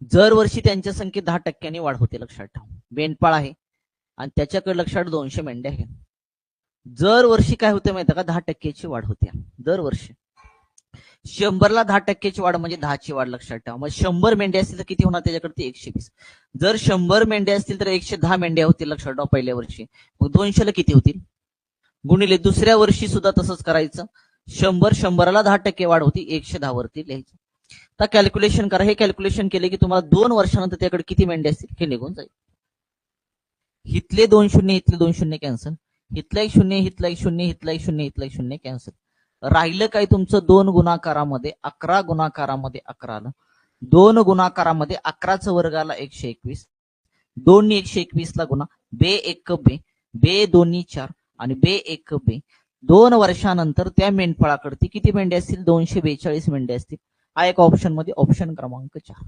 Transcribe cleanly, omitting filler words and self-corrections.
दरवर्षी त्यांच्या संख्येत 10% वाढ होते, लक्षात ठेवा. मेंढपाळ आहे आणि त्याच्याकडे लक्षात 200 मेंढ्या आहेत. दरवर्षी काय होते माहिती का, 10%ची वाढ होते दरवर्षी. 100ला 10%ची वाढ म्हणजे 10ची वाढ, लक्षात ठेवा. मग 100 मेंढ्या असतील तर किती होणार त्याच्याकडे, 120. जर 100 मेंढ्या असतील तर 110 मेंढ्या होतील, लक्षात ठेवा पहिल्या वर्षी. मग 200ला किती होतील, गुणिले दुसऱ्या वर्षी सुद्धा तसंच करायचं. 100ला 10% वाढ होती, 110 वरती लिहायचं. आता कॅल्क्युलेशन करा. हे कॅल्क्युलेशन केले की तुम्हाला 2 वर्षानंतर त्याकडे किती मेंढ्या असतील हे निघून जाईल. इथले 2 शून्य, इथले 2 शून्य कॅन्सल, इथला 1 शून्य, इथला 1 शून्य, इथला 1 शून्य, इथला 1 शून्य कॅन्सल. राहिलं काय तुमचं 2 गुणाकारामध्ये 11, गुणाकारामध्ये 11 आलं. 2 गुणाकारामध्ये 11चा वर्ग आला 121. 2 121 ला गुणा, बे 1 बे, बे 2 4 आणि बे 1 बे. 2 वर्षानंतर त्या मेंढपाळाकडे किती मेंढ्या असतील, 242 मेंढ्या असतील. हा एक ऑप्शन मध्ये ऑप्शन क्रमांक 4.